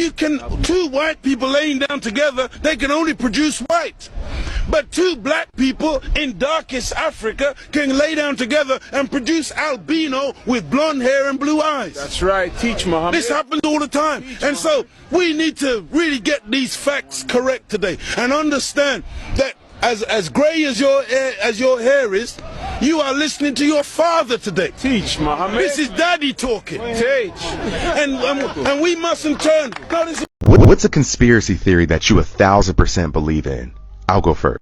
You can, two white people laying down together, they can only produce white. But two black people in darkest Africa can lay down together and produce albino with blonde hair and blue eyes. That's right. Teach, Muhammad. This happens all the time. And so we need to really get these facts correct today and understand that as gray as your hair is, you are listening to your father today. Teach, Muhammad. This is daddy talking. Teach. And we mustn't turn. What's a conspiracy theory that you 1,000% believe in? I'll go first.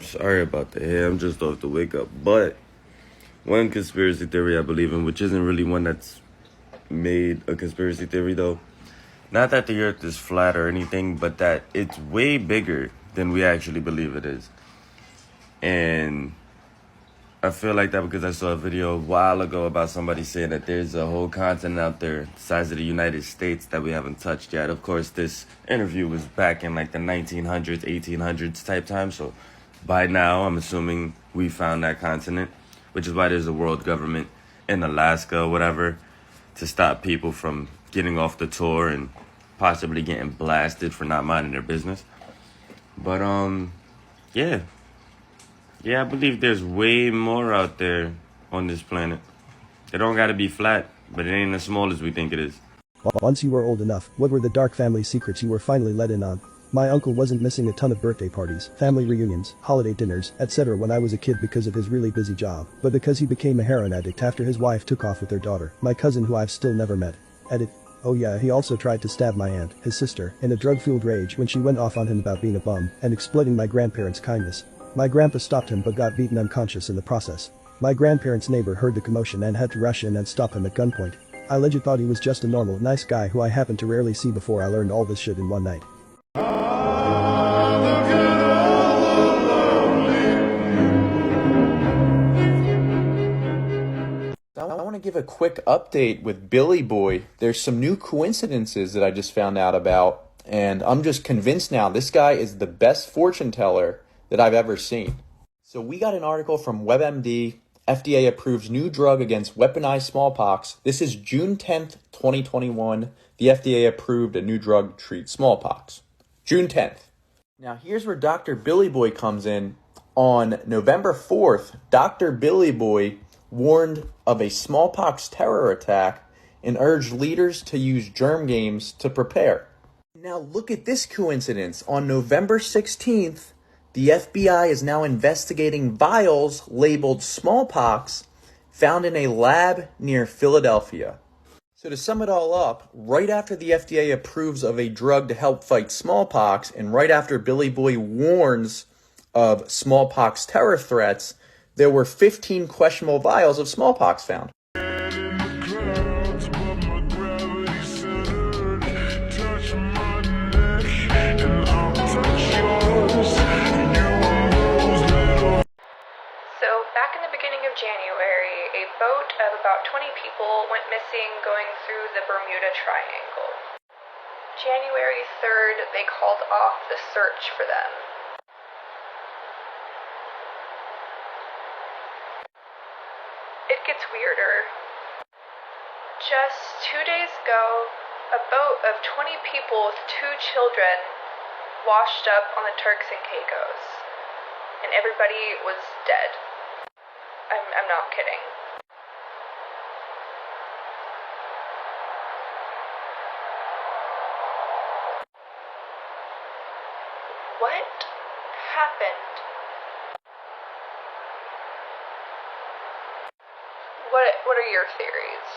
Sorry about the hair. I'm just off the wake up. But one conspiracy theory I believe in, which isn't really one that's made a conspiracy theory though. Not that the earth is flat or anything, but that it's way bigger than we actually believe it is. And I feel like that because I saw a video a while ago about somebody saying that there's a whole continent out there the size of the United States that we haven't touched yet. Of course, this interview was back in like the 1900s, 1800s type time. So by now, I'm assuming we found that continent, which is why there's a world government in Alaska or whatever to stop people from getting off the tour and possibly getting blasted for not minding their business. But, yeah, I believe there's way more out there on this planet. It don't gotta be flat, but it ain't as small as we think it is. Once you were old enough, what were the dark family secrets you were finally let in on? My uncle wasn't missing a ton of birthday parties, family reunions, holiday dinners, etc. when I was a kid because of his really busy job, but because he became a heroin addict after his wife took off with their daughter, my cousin who I've still never met. Edit. Oh yeah, he also tried to stab my aunt, his sister, in a drug-fueled rage when she went off on him about being a bum and exploiting my grandparents' kindness. My grandpa stopped him but got beaten unconscious in the process. My grandparents' neighbor heard the commotion and had to rush in and stop him at gunpoint. I legit thought he was just a normal, nice guy who I happened to rarely see before I learned all this shit in one night. I want to give a quick update with Billy Boy. There's some new coincidences that I just found out about, and I'm just convinced now this guy is the best fortune teller that I've ever seen. So we got an article from WebMD. FDA approves new drug against weaponized smallpox. This is June 10th, 2021. The FDA approved a new drug to treat smallpox. June 10th. Now here's where Dr. Billy Boy comes in. On November 4th, Dr. Billy Boy warned of a smallpox terror attack and urged leaders to use germ games to prepare. Now look at this coincidence. On November 16th, the FBI is now investigating vials labeled smallpox found in a lab near Philadelphia. So to sum it all up, right after the FDA approves of a drug to help fight smallpox, and right after Billy Boy warns of smallpox terror threats, there were 15 questionable vials of smallpox found. January, a boat of about 20 people went missing going through the Bermuda Triangle. January 3rd, they called off the search for them. It gets weirder. Just 2 days ago, a boat of 20 people with 2 children washed up on the Turks and Caicos, and everybody was dead. I'm not kidding. What happened? What are your theories?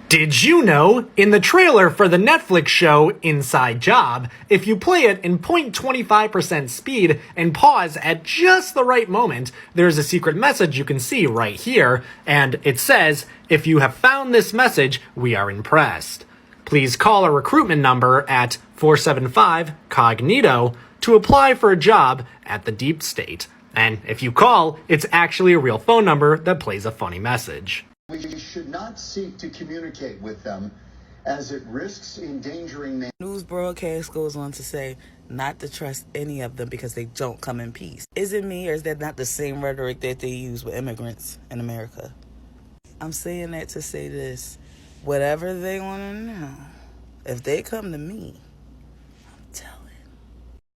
Did you know, in the trailer for the Netflix show Inside Job, if you play it in 0.25% speed and pause at just the right moment, there's a secret message you can see right here, and it says, "If you have found this message, we are impressed. Please call our recruitment number at 475-COGNITO to apply for a job at the Deep State." And if you call, it's actually a real phone number that plays a funny message. We should not seek to communicate with them as it risks endangering them. News broadcast goes on to say not to trust any of them because they don't come in peace. Is it me, or is that not the same rhetoric that they use with immigrants in America? I'm saying that to say this. Whatever they want to know, If they come to me, I'm telling.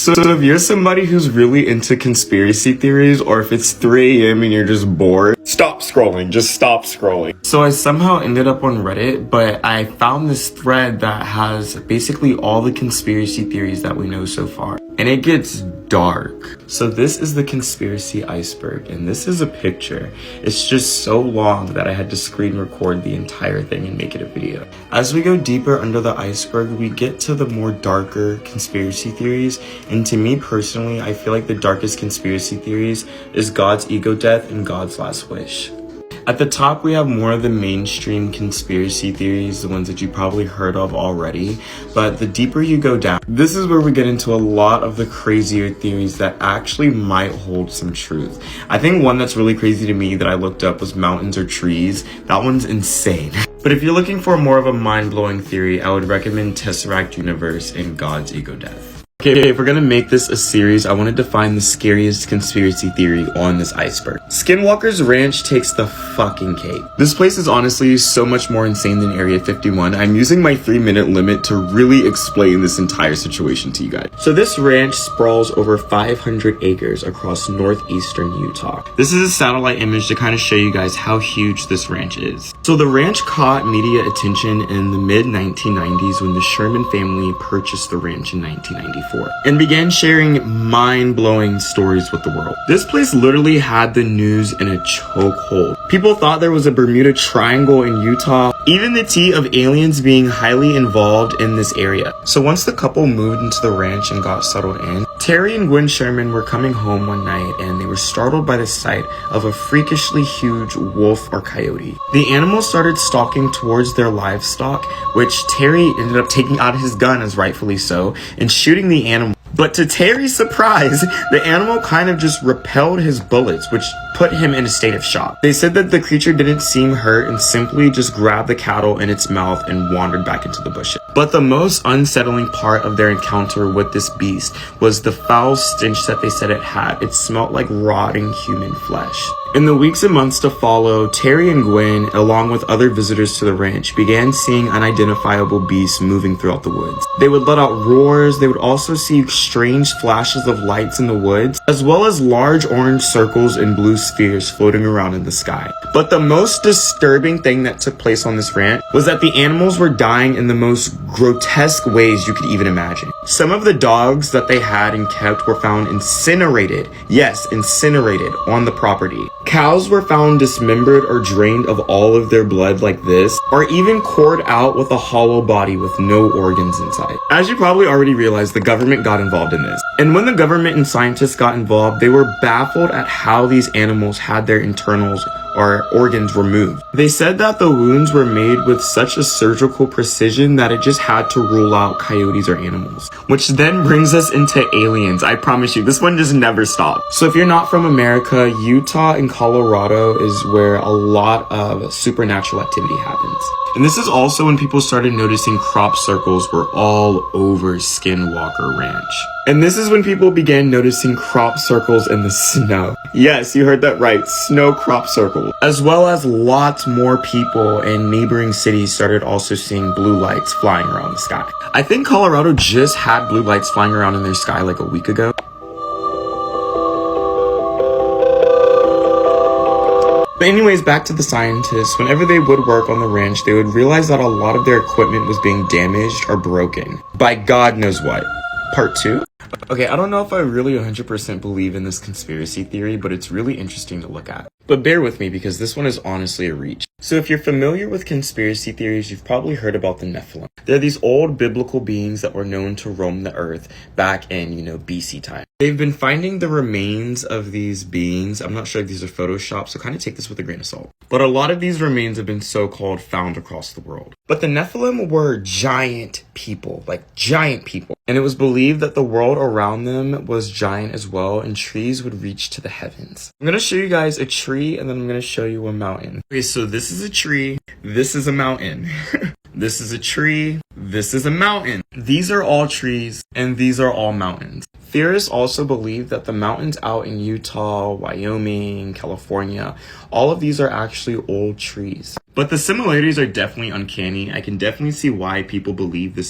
So if you're somebody who's really into conspiracy theories, or if it's 3 a.m. and you're just bored, stop scrolling, just stop scrolling. So I somehow ended up on Reddit, but I found this thread that has basically all the conspiracy theories that we know so far. And it gets dark. So this is the conspiracy iceberg, and this is a picture. It's just so long that I had to screen record the entire thing and make it a video. As we go deeper under the iceberg, we get to the more darker conspiracy theories. And to me personally, I feel like the darkest conspiracy theories is God's ego death and God's last wish. At the top, we have more of the mainstream conspiracy theories, the ones that you probably heard of already. But the deeper you go down, this is where we get into a lot of the crazier theories that actually might hold some truth. I think one that's really crazy to me that I looked up was mountains or trees. That one's insane. But if you're looking for more of a mind-blowing theory, I would recommend Tesseract Universe and God's ego death. Okay, if we're gonna make this a series, I wanted to find the scariest conspiracy theory on this iceberg. Skinwalker's Ranch takes the fucking cake. This place is honestly so much more insane than Area 51. I'm using my 3-minute limit to really explain this entire situation to you guys. So this ranch sprawls over 500 acres across northeastern Utah. This is a satellite image to kind of show you guys how huge this ranch is. So the ranch caught media attention in the mid-1990s when the Sherman family purchased the ranch in 1994. And began sharing mind-blowing stories with the world. This place literally had the news in a chokehold. People thought there was a Bermuda Triangle in Utah, even the tea of aliens being highly involved in this area. So once the couple moved into the ranch and got settled in, Terry and Gwen Sherman were coming home one night and they were startled by the sight of a freakishly huge wolf or coyote. The animals started stalking towards their livestock, which Terry ended up taking out his gun, as rightfully so, and shooting the animal. But to Terry's surprise, the animal kind of just repelled his bullets, which put him in a state of shock. They said that the creature didn't seem hurt and simply just grabbed the cattle in its mouth and wandered back into the bushes. But the most unsettling part of their encounter with this beast was the foul stench that they said it had. It smelled like rotting human flesh. In the weeks and months to follow, Terry and Gwen, along with other visitors to the ranch, began seeing unidentifiable beasts moving throughout the woods. They would let out roars. They would also see strange flashes of lights in the woods, as well as large orange circles and blue spheres floating around in the sky. But the most disturbing thing that took place on this ranch was that the animals were dying in the most grotesque ways you could even imagine. Some of the dogs that they had and kept were found incinerated. Yes, incinerated on the property. Cows were found dismembered or drained of all of their blood like this, or even cored out with a hollow body with no organs inside. As you probably already realized, the government got involved in this. And when the government and scientists got involved, they were baffled at how these animals had their internals or organs removed. They said that the wounds were made with such a surgical precision that it just had to rule out coyotes or animals. Which then brings us into aliens. I promise you, this one just never stops. So if you're not from America, Utah and Colorado is where a lot of supernatural activity happens. And this is also when people started noticing crop circles were all over Skinwalker Ranch. And this is when people began noticing crop circles in the snow. Yes, you heard that right, snow crop circles. As well as lots more people in neighboring cities started also seeing blue lights flying around the sky. I think Colorado just had blue lights flying around in their sky like a week ago. But anyways, back to the scientists. Whenever they would work on the ranch, they would realize that a lot of their equipment was being damaged or broken by God knows what. Part 2? Okay, I don't know if I really 100% believe in this conspiracy theory, but it's really interesting to look at. But bear with me because this one is honestly a reach. So if you're familiar with conspiracy theories, you've probably heard about the Nephilim. They're these old biblical beings that were known to roam the earth back in, BC time. They've been finding the remains of these beings. I'm not sure if these are photoshopped, so kind of take this with a grain of salt. But a lot of these remains have been so-called found across the world. But the Nephilim were giant people, like giant people. And it was believed that the world around them was giant as well, and trees would reach to the heavens. I'm going to show you guys a tree, and then I'm going to show you a mountain. Okay, so this is a tree. This is a mountain. This is a tree. This is a mountain. These are all trees, and these are all mountains. Theorists also believe that the mountains out in Utah, Wyoming, California, all of these are actually old trees. But the similarities are definitely uncanny. I can definitely see why people believe this